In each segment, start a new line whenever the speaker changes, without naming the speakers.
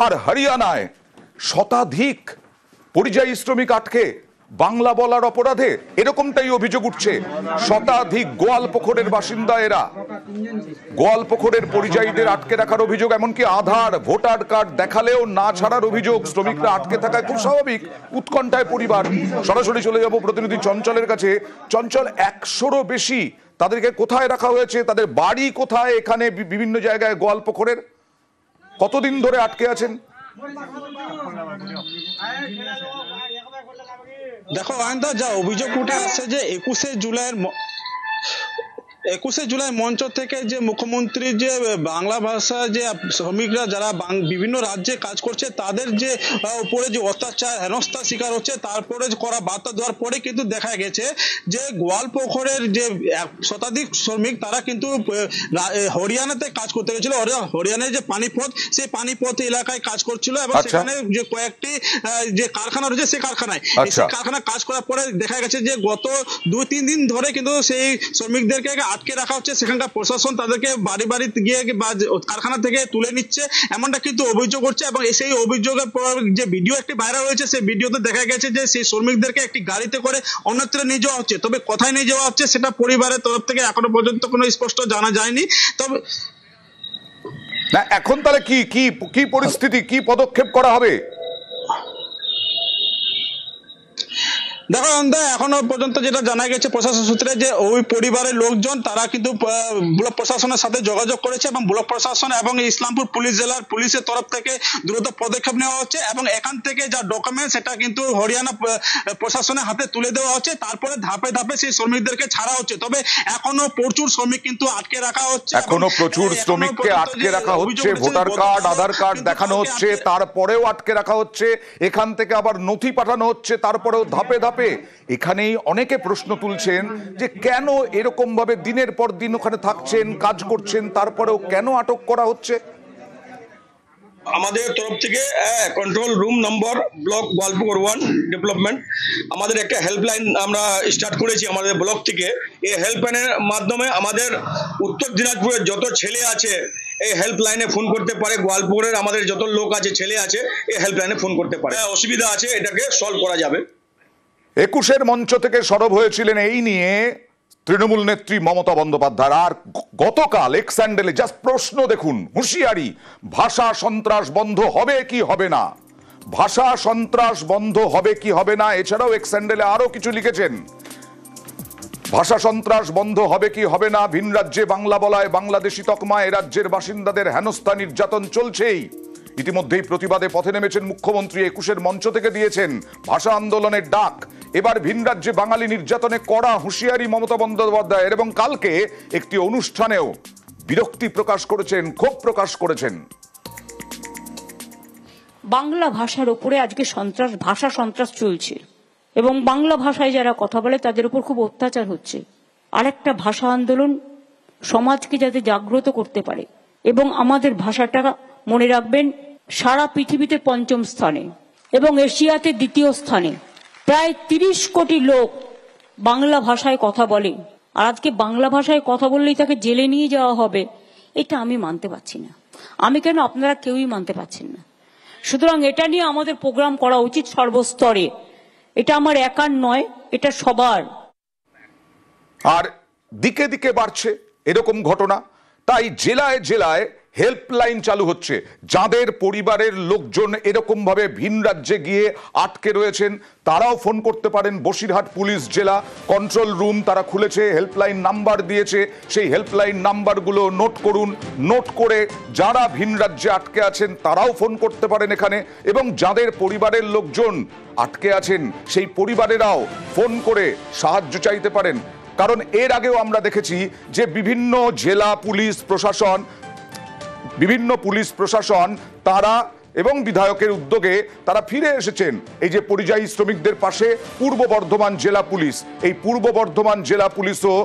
আর হরিয়ানায় শতাধিক পরিযায়ী শ্রমিক আটকে বাংলা বলার অপরাধে, এরকমটাই অভিযোগ উঠছে। শতাধিক গোয়ালপুকুরের বাসিন্দা এরা। গোয়ালপুকুরের পরিযায়ীদের আটকে রাখার অভিযোগ, এমনকি আধার ভোটার কার্ড দেখালেও না ছাড়ার অভিযোগ। শ্রমিকরা আটকে থাকায় খুব স্বাভাবিক উৎকণ্ঠায় পরিবার। সরাসরি চলে যাব প্রতিনিধি চঞ্চলের কাছে। চঞ্চল, 100-রও বেশি, তাদেরকে কোথায় রাখা হয়েছে, তাদের বাড়ি কোথায়? এখানে বিভিন্ন জায়গায় গোয়ালপুকুরের কতদিন ধরে আটকে আছেন?
দেখো আয়ন্দা, যা অভিযোগ উঠে আসছে যে 21শে জুলাই মঞ্চ থেকে যে মুখ্যমন্ত্রী যে বাংলা ভাষা যে শ্রমিকরা যারা বিভিন্ন রাজ্যে কাজ করছে তাদের যে উপরে যে অত্যাচার হেনস্থার শিকার হচ্ছে, তারপরে করা বার্তা দেওয়ার পরে কিন্তু দেখা গেছে যে গোয়ালপুকুরের যে শতাধিক শ্রমিক তারা কিন্তু হরিয়ানাতে কাজ করতে গেছিল। হরিয়ানার যে পানিপথ, সেই পানিপথ এলাকায় কাজ করছিল এবং সেখানে যে কয়েকটি যে কারখানা রয়েছে সেই কারখানায় কাজ করার পরে দেখা গেছে যে গত 2-3 দিন ধরে কিন্তু সেই শ্রমিকদেরকে আটকে রাখা হচ্ছে। সেখানকার প্রশাসন তাদেরকে বাড়ি বাড়ি গিয়ে বা কারখানা থেকে তুলে নিচ্ছে, এমনটা কিন্তু অভিযোগ করছে। এবং সেই অভিযোগের পর যে ভিডিও একটি ভাইরাল হয়েছে, সেই ভিডিওতে দেখা গেছে যে সেই শ্রমিকদেরকে একটি গাড়িতে করে অন্যত্র নিয়ে যাওয়া হচ্ছে। তবে কোথায় নিয়ে যাওয়া হচ্ছে সেটা পরিবারের তরফ থেকে এখনো পর্যন্ত কোনো স্পষ্ট জানা যায়নি। তবে
না, এখন তাহলে কি পরিস্থিতি, কি পদক্ষেপ করা হবে?
দেখো এখনো পর্যন্ত যেটা জানা গেছে প্রশাসন সূত্রে, যে ওই পরিবারের লোকজন তারা কিন্তু ব্লক প্রশাসনের সাথে যোগাযোগ করেছে এবং ব্লক প্রশাসন এবং ইসলামপুর পুলিশ জেলার পুলিশের তরফ থেকে দ্রুত পদক্ষেপ নেওয়া হচ্ছে এবং এখান থেকে যা ডকুমেন্ট সেটা কিন্তু হরিয়ানা প্রশাসনের হাতে তুলে দেওয়া হচ্ছে। তারপরে ধাপে ধাপে সেই শ্রমিকদেরকে ছাড়া হচ্ছে। তবে এখনো প্রচুর শ্রমিক কিন্তু আটকে রাখা হচ্ছে,
এখনো প্রচুর শ্রমিককে আটকে রাখা হচ্ছে। ভোটার কার্ড আধার কার্ড দেখানো হচ্ছে, তারপরেও আটকে রাখা হচ্ছে। এখান থেকে আবার নথি পাঠানো হচ্ছে, তারপরেও ধাপে ধাপে। এখানেই অনেকে প্রশ্ন তুলছেন যে কেন এরকম ভাবে দিনের পর দিন ওখানে থাকছেন, কাজ করছেন, তারপরেও কেন আটক করা হচ্ছে?
আমাদের তরফ থেকে control room number block Goalpokhar 1 development আমাদের একটা হেল্পলাইন আমরা স্টার্ট করেছি আমাদের ব্লক থেকে। এই হেল্পলাইনের মাধ্যমে আমাদের উত্তর দিনাজপুরের যত ছেলে আছে এই হেল্পলাইনে ফোন করতে পারে। গোয়ালপুকুরের আমাদের যত লোক আছে, ছেলে আছে, এই হেল্পলাইনে ফোন করতে পারে। অসুবিধা আছে, এটাকে সলভ করা যাবে।
21-এর মঞ্চ থেকে সরব হয়েছিলেন এই নিয়ে তৃণমূল নেত্রী মমতা বন্দ্যোপাধ্যায়। আর গতকাল এক্স স্যান্ডেলে জাস্ট প্রশ্ন দেখুন, হুঁশিয়ারি, ভাষা সন্ত্রাস বন্ধ হবে কি হবে না, ভাষা সন্ত্রাস বন্ধ হবে কি হবে না। এছাড়াও এক্স স্যান্ডেলে আরো কিছু লিখেছেন, ভাষা সন্ত্রাস বন্ধ হবে কি হবে না, ভিন রাজ্যে বাংলা বলায় বাংলাদেশি তকমা, এ রাজ্যের বাসিন্দাদের হেনস্থা নির্যাতন চলছেই। ইতিমধ্যেই প্রতিবাদে পথে নেমেছেন মুখ্যমন্ত্রী, 21-এর মঞ্চ থেকে দিয়েছেন ভাষা আন্দোলনের ডাক। এবার ভিন রাজ্যে বাঙালি নির্যাতনে কড়া হুঁশিয়ারি মমতা বন্দ্যোপাধ্যায়ের। এবং কালকে একটি অনুষ্ঠানেও বিরক্তি প্রকাশ করেছেন, ক্ষোভ প্রকাশ করেছেন।
বাংলা ভাষার উপরে আজকে ভাষা সন্ত্রাস চলছে এবং বাংলা ভাষায় যারা কথা বলে তাদের উপর খুব অত্যাচার হচ্ছে। আরেকটা ভাষা আন্দোলন সমাজকে যাতে জাগ্রত করতে পারে এবং আমাদের ভাষাটা মনে রাখবেন সারা পৃথিবীতে 5ম স্থানে এবং এশিয়াতে 2য় স্থানে। প্রায় 30 কোটি লোক বাংলা ভাষায় কথা বলে, আর আজকে বাংলা ভাষায় কথা বললেই তাকে জেলে নিয়ে যাওয়া হবে, এটা আমি মানতে পারছি না। আমি কেন, আপনারা কেউই মানতে পারছেন না। সুতরাং এটা নিয়ে আমাদের প্রোগ্রাম করা উচিত সর্বস্তরে। এটা আমার একার নয়, এটা সবার।
আর দিকে দিকে বাড়ছে এরকম ঘটনা, তাই জেলায় জেলায় হেল্পলাইন চালু হচ্ছে। যাদের পরিবারের লোকজন এরকম ভাবে ভিন রাজ্যে গিয়ে আটকে রয়েছেন তারাও ফোন করতে পারেন। বসিরহাট পুলিশ জেলা কন্ট্রোল রুম তারা খুলেছে, হেল্পলাইন নাম্বার দিয়েছে। সেই হেল্পলাইন নাম্বারগুলো নোট করুন, নোট করে যারা ভিন রাজ্যে আটকে আছেন তারাও ফোন করতে পারেন এখানে। এবং যাদের পরিবারের লোকজন আটকে আছেন সেই পরিবারেরাও ফোন করে সাহায্য চাইতে পারেন। কারণ এর আগেও আমরা দেখেছি যে বিভিন্ন জেলা পুলিশ প্রশাসন তারা এবং বিধায়কের উদ্যোগে তারা ফিরে এসেছেন এই যে পরিযায়ী শ্রমিকদের পাশে। পূর্ব বর্ধমান জেলা পুলিশ, এই পূর্ব বর্ধমান জেলা পুলিশও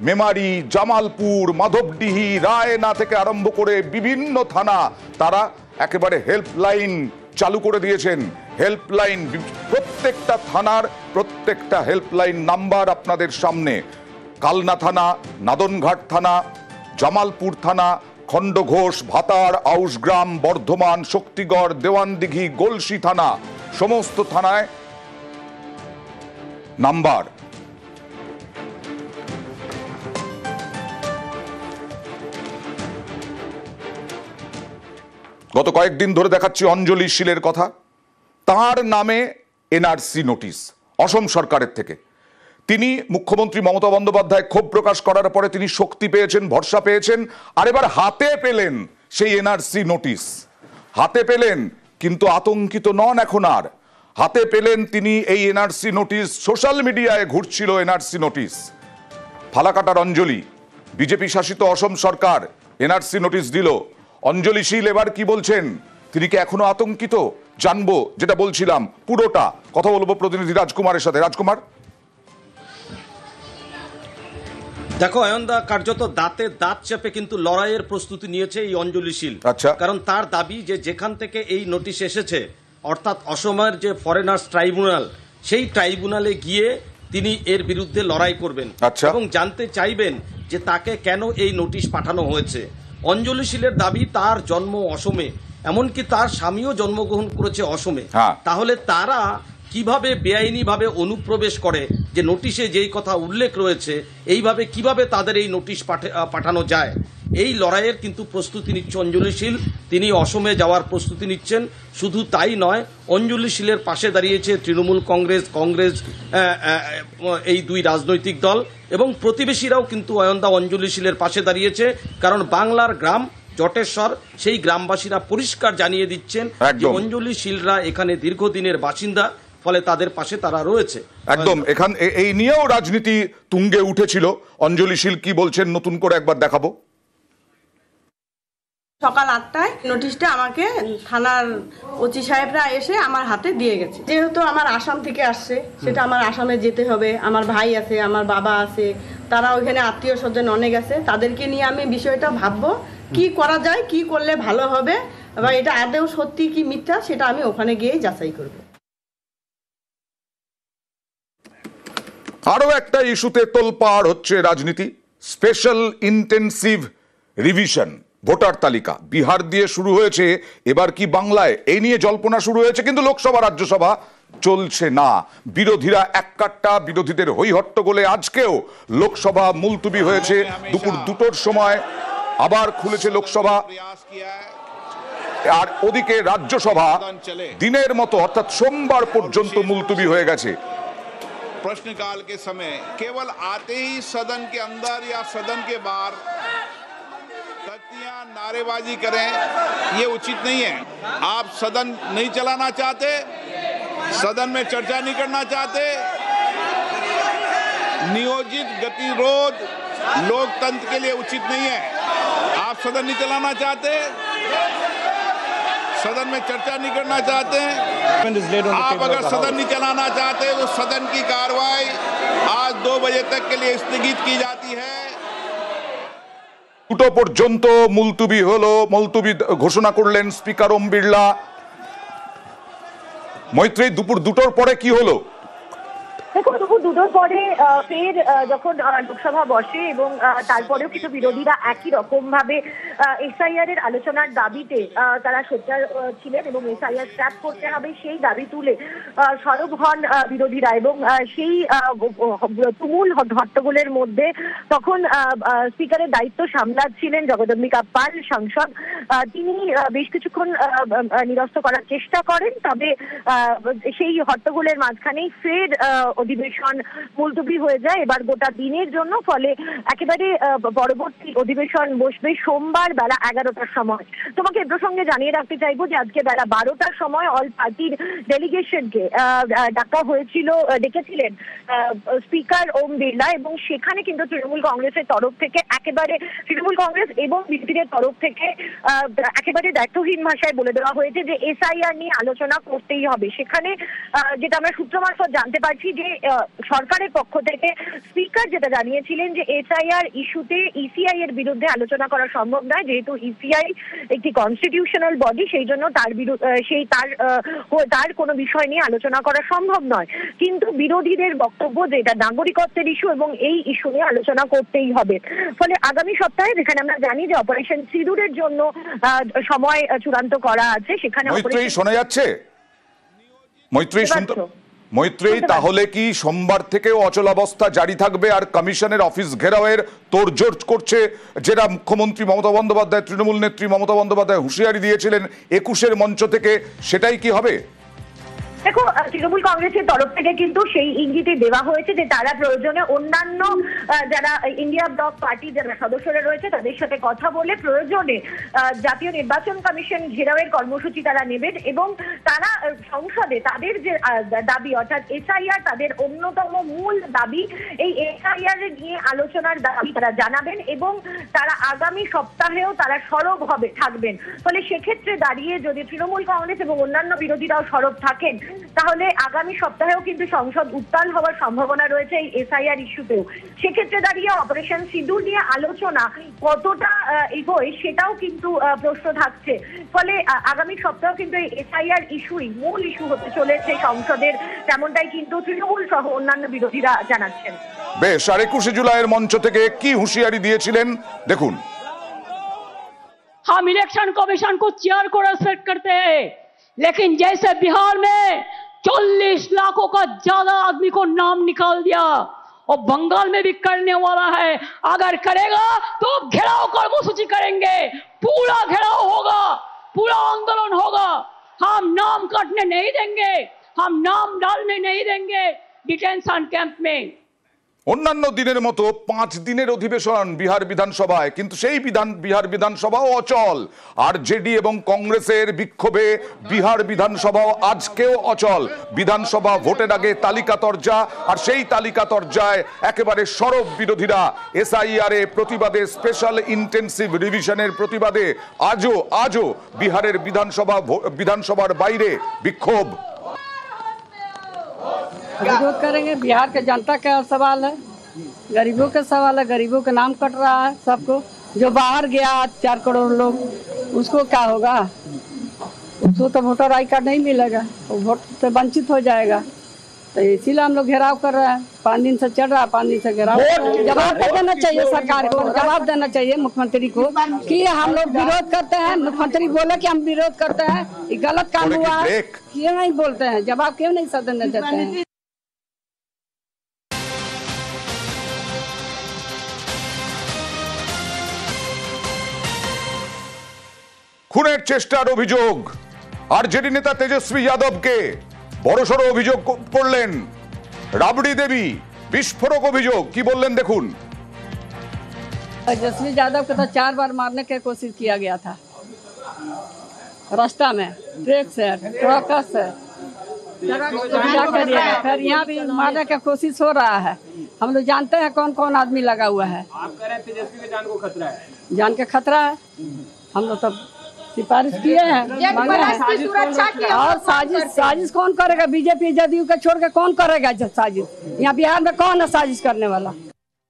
মেমারি, জামালপুর, মাধবডিহি, রায়না থেকে আরম্ভ করে বিভিন্ন থানা তারা একেবারে হেল্পলাইন চালু করে দিয়েছেন। হেল্পলাইন, প্রত্যেকটা থানার প্রত্যেকটা হেল্পলাইন নাম্বার আপনাদের সামনে। কালনা থানা, নাদনঘাট থানা, জামালপুর থানা, খণ্ডঘোষ, ভাতার, আউশগ্রাম, বর্ধমান, শক্তিগড়, দেওয়ানদিঘি, গলসি থানা, সমস্ত থানায় নাম্বার। গত কয়েকদিন ধরে দেখাচ্ছি অঞ্জলি শীলের কথা। তার নামে এনআরসি নোটিশ অসম সরকারের থেকে। তিনি মুখ্যমন্ত্রী মমতা বন্দ্যোপাধ্যায় ক্ষোভ প্রকাশ করার পরে তিনি শক্তি পেয়েছেন, ভরসা পেয়েছেন, আর এবার হাতে পেলেন সেই এনআরসি নোটিশ। হাতে পেলেন, কিন্তু আতঙ্কিত নন এখন আর। হাতে পেলেন তিনি এই এনআরসি নোটিশ। সোশ্যাল মিডিয়ায় ঘুরছিল এনআরসি নোটিশ। ফালাকাটার অঞ্জলি, বিজেপি শাসিত অসম সরকার এনআরসি নোটিশ দিল। অঞ্জলি শীল এবার কি বলছেন? তিনি কি এখনো আতঙ্কিত? জানবো, যেটা বলছিলাম পুরোটা কথা বলবো প্রতিনিধি রাজকুমারের সাথে। রাজকুমার,
দেখো অয়নদা, কার্যত দাঁতে দাঁত চেপে কিন্তু লড়াইয়ের প্রস্তুতি নিয়েছে এই অঞ্জলি শীল।
আচ্ছা।
কারণ তার দাবি যে যেখান থেকে এই নোটিশ এসেছে, অর্থাৎ অসমের যে ফরেনার্স ট্রাইব্যুনাল, সেই ট্রাইব্যুনালে গিয়ে তিনি এর বিরুদ্ধে লড়াই করবেন।
আচ্ছা।
এবং জানতে চাইবেন যে তাকে কেন এই নোটিশ পাঠানো হয়েছে। অঞ্জলি শীলের দাবি তার জন্ম অসমে, এমনকি তার স্বামীও জন্মগ্রহণ করেছে অসমে।
হ্যাঁ।
তাহলে তারা কিভাবে বেআইনিভাবে অনুপ্রবেশ করে, যে নোটিশে যেই কথা উল্লেখ রয়েছে, এইভাবে কিভাবে তাদের এই নোটিশ পাঠানো যায়? এই লড়াইয়ের কিন্তু প্রস্তুতি নিচ্ছে অঞ্জলি শীল। তিনি অসমে যাওয়ার প্রস্তুতি নিচ্ছেন। শুধু তাই নয়, অঞ্জলি শীলের পাশে দাঁড়িয়েছে তৃণমূল কংগ্রেস, এই দুই রাজনৈতিক দল, এবং প্রতিবেশীরাও কিন্তু অয়নদা অঞ্জলি শীলের পাশে দাঁড়িয়েছে। কারণ বাংলার গ্রাম জটেশ্বর, সেই গ্রামবাসীরা পরিষ্কার জানিয়ে দিচ্ছেন যে অঞ্জলি শীলরা এখানে দীর্ঘদিনের বাসিন্দা, ফলে তাদের পাশে তারা রয়েছে।
একদম। এই নিয়েও রাজনীতি তুঙ্গে উঠেছিল। অঞ্জলি শীল কি বলছেন নতুন করে একবার দেখাবো।
সকাল 8টায় নোটিশটা আমাকে থানার ওসি সাহেবরা এসে আমার হাতে দিয়ে গেছে। যেহেতু আমার আসাম থেকে আসছে, সেটা আমার আসামে যেতে হবে। আমার ভাই আছে, আমার বাবা আছে, তারা ওইখানে আত্মীয় স্বজন অনেক আছে। তাদেরকে নিয়ে আমি বিষয়টা ভাববো, কি করা যায়, কি করলে ভালো হবে, বা এটা আদৌ সত্যি কি মিথ্যা, সেটা আমি ওখানে গিয়ে যাচাই করব।
আরো একটা ইস্যুতে তোলপাড় হচ্ছে রাজনীতি। স্পেশাল ইন্টেন্সিভ রিভিশন ভোটার তালিকা বিহার দিয়ে শুরু হয়েছে, এবার কি বাংলায়? এই নিয়ে জল্পনা শুরু হয়েছে, কিন্তু লোকসভা রাজ্যসভা চলছে না। বিরোধীরা এককাট্টা, বিরোধীদের হইহট্টগোলে আজকেও লোকসভা মুলতুবি হয়েছে। দুপুর 2টোর সময় আবার খুলেছে লোকসভা, আর ওদিকে রাজ্যসভা দিনের মতো অর্থাৎ সোমবার পর্যন্ত মুলতুবি হয়ে গেছে।
प्रश्नकाल के समय केवल आते ही सदन के अंदर या सदन के बाहर नारेबाजी करें, ये उचित नहीं है। आप सदन नहीं चलाना चाहते, सदन में चर्चा नहीं करना चाहते, नियोजित गतिरोध लोकतंत्र के लिए उचित नहीं है। आप सदन नहीं चलाना चाहते, सदन में चर्चा नहीं करना चाहते, आप अगर सदन नहीं चलाना चाहते तो सदन की कार्रवाई आज 2 बजे तक के लिए स्थगित की जाती है।
2টো পর্যন্ত মুলতুবি হলো। মুলতুবি ঘোষণা করলেন স্পিকার ওম বিড়লা। মৈত্রী, দুপুর 2টোর পরে কি হলো?
দেখো, দুপুর 2টোর পরে ফের যখন লোকসভা বসে, এবং তারপরেও কিছু বিরোধীরা একই রকম ভাবে এসআইআর এর আলোচনার দাবিতে তারা সোচ্চার ছিলেন, এবং এসআইআর স্ক্র্যাপ করতে হবে সেই দাবি তুলে সরব হন বিরোধীরা। এবং সেই তুমুল হট্টগোলের মধ্যে তখন স্পিকারের দায়িত্ব সামলাচ্ছিলেন জগদম্বিকা পাল সাংসদ। তিনি বেশ কিছুক্ষণ নিরস্ত করার চেষ্টা করেন, তবে সেই হট্টগোলের মাঝখানেই ফের অধিবেশন মুলতবি হয়ে যায় এবার গোটা দিনের জন্য। ফলে একেবারে পরবর্তী অধিবেশন বসবে সোমবার বেলা 11টার সময়। তোমাকে এ প্রসঙ্গে জানিয়ে রাখতে চাইবো যে আজকে বেলা 12টার সময় অল পার্টির ডেলিগেশনকে ডেকেছিলেন স্পিকার ওম বিড়লা, এবং সেখানে কিন্তু তৃণমূল কংগ্রেসের তরফ থেকে তৃণমূল কংগ্রেস এবং বিজেপির তরফ থেকে একেবারে দায়িত্বহীন ভাষায় বলে দেওয়া হয়েছে যে এসআইআর নিয়ে আলোচনা করতেই হবে। সেখানে যেটা আমরা সূত্র মারফত জানতে পারছি যে সরকারের পক্ষ থেকে স্পিকার যেটা জানিয়েছিলেন যে এসআইআর ইস্যুতে ইসিআই এর বিরুদ্ধে আলোচনা করা সম্ভব নয়, যেহেতু ইসিআই একটি কনস্টিটিউশনাল বডি, সেই জন্য তার কোনো বিষয় নিয়ে আলোচনা করা সম্ভব নয়। কিন্তু বিরোধীদের বক্তব্য যে এটা নাগরিকত্বের ইস্যু এবং এই ইস্যু নিয়ে আলোচনা করতেই হবে। ফলে আগামী সপ্তাহে, যেখানে আমরা জানি যে অপারেশন সিঁদুরের জন্য সময় চূড়ান্ত করা আছে, সেখানে
শোনা যাচ্ছে মৈত্রী, তাহলে কি সোমবার থেকেও অচলাবস্থা জারি থাকবে আর কমিশনের অফিস ঘেরাওয়ের তোড়জোড় করছে, যেটা মুখ্যমন্ত্রী মমতা বন্দ্যোপাধ্যায়, তৃণমূল নেত্রী মমতা বন্দ্যোপাধ্যায় হুঁশিয়ারি দিয়েছিলেন 21-এর মঞ্চ থেকে, সেটাই কি হবে?
দেখো, তৃণমূল কংগ্রেসের তরফ থেকে কিন্তু সেই ইঙ্গিতই দেওয়া হয়েছে যে তারা প্রয়োজনে অন্যান্য যারা ইন্ডিয়া ব্লক পার্টির যারা সদস্যরা রয়েছে তাদের সাথে কথা বলে প্রয়োজনে জাতীয় নির্বাচন কমিশন ঘেরাওয়ের কর্মসূচি তারা নেবেন এবং তারা সংসদে তাদের যে দাবি অর্থাৎ এসআইআর, তাদের অন্যতম মূল দাবি এই এসআইআর নিয়ে আলোচনার দাবি তারা জানাবেন এবং তারা আগামী সপ্তাহেও তারা সরব থাকবেন। ফলে সেক্ষেত্রে দাঁড়িয়ে যদি তৃণমূল কংগ্রেস এবং অন্যান্য বিরোধীরাও সরব থাকেন, তাহলে আগামী সপ্তাহেও কিন্তু সংসদ উত্তাল হওয়ার সম্ভাবনা রয়েছে এই এসআইআর ইস্যুতেও। সেক্ষেত্রে দাঁড়িয়ে অপারেশন সিঁদুর নিয়ে আলোচনা কতটা এগোয় সেটাও কিন্তু প্রশ্ন থাকছে। ফলে আগামী সপ্তাহেও কিন্তু এই এসআইআর ইস্যুই মূল ইস্যু হতে চলেছে সংসদের, তেমনটাই কিন্তু তৃণমূল সহ অন্যান্য বিরোধীরা জানাচ্ছেন।
বেশ, আর 21শে জুলাইয়ের মঞ্চ থেকে কি হুঁশিয়ারি দিয়েছিলেন দেখুন।
हम इलेक्शन कमीशन को चेयर को रेस्पेक्ट करते हैं, लेकिन जैसे बिहार में 40 लाखों का ज्यादा आदमी को नाम निकाल दिया और बंगाल में भी करने वाला है, अगर करेगा तो घेराव कर्मसूची करेंगे, पूरा घेराव होगा, पूरा आंदोलन होगा। हम नाम काटने नहीं देंगे, हम नाम डालने नहीं देंगे डिटेंशन कैंप में।
অন্যান্য দিনের মতো 5 দিনের অধিবেশন বিহার বিধানসভায়, কিন্তু সেই বিহার বিধানসভাও অচল। আরজেডি এবং কংগ্রেসের বিক্ষোভে বিহার বিধানসভাও আজকেও অচল। বিধানসভা ভোটের আগে তালিকা তরজা, আর সেই তালিকা তরজায় একেবারে সরব বিরোধীরা। এসআইআর প্রতিবাদে, স্পেশাল ইন্টেন্সিভ রিভিশনের প্রতিবাদে আজও বিহারের বিধানসভার বাইরে বিক্ষোভ।
विरोध करेंगे। बिहार के जनता का सवाल है, गरीबों का सवाल है, गरीबों का नाम कट रहा है सबको। जो बाहर गया 4 करोड़ लोग, उसको क्या होगा? उसको तो वोटर आई कार्ड नहीं मिलेगा, वो वोट से वंचित हो जाएगा। तो इसीलिए हम लोग घेराव कर रहे हैं। 5 दिन से चल रहा है, 5 दिन से घेराव। जवाब देना चाहिए सरकार को, जवाब देना चाहिए मुख्यमंत्री को कि हम लोग विरोध करते हैं। मुख्यमंत्री बोले कि हम विरोध करते हैं, ये गलत काम हुआ है, क्यों नहीं बोलते हैं? जवाब क्यों नहीं सदन में देते हैं?
খুনের চেষ্টার অভিযোগ, আরজেডি নেতা তেজস্বী যাদবকে বড়সড় অভিযোগ করলেন রাবড়ি দেবী। বিস্ফোরক অভিযোগ, কি বললেন দেখুন।
तेजस्वी यादव को तो 4 बार मारने की कोशिश किया गया था, रास्ता में ट्रक से, ट्रक से। क्या करिए, फिर यहाँ भी मारने की कोशिश हो रहा है। हम लोग जानते हैं कौन कौन आदमी लगा हुआ है।
आप कह रहे हैं तेजस्वी के जान को खतरा है?
जान के खतरा है। हम लोग तो सिफारिश किए हैं, और साजिश कौन करेगा? बीजेपी जदयू का छोड़ के कौन करेगा साजिश? यहाँ बिहार में कौन है साजिश करने वाला?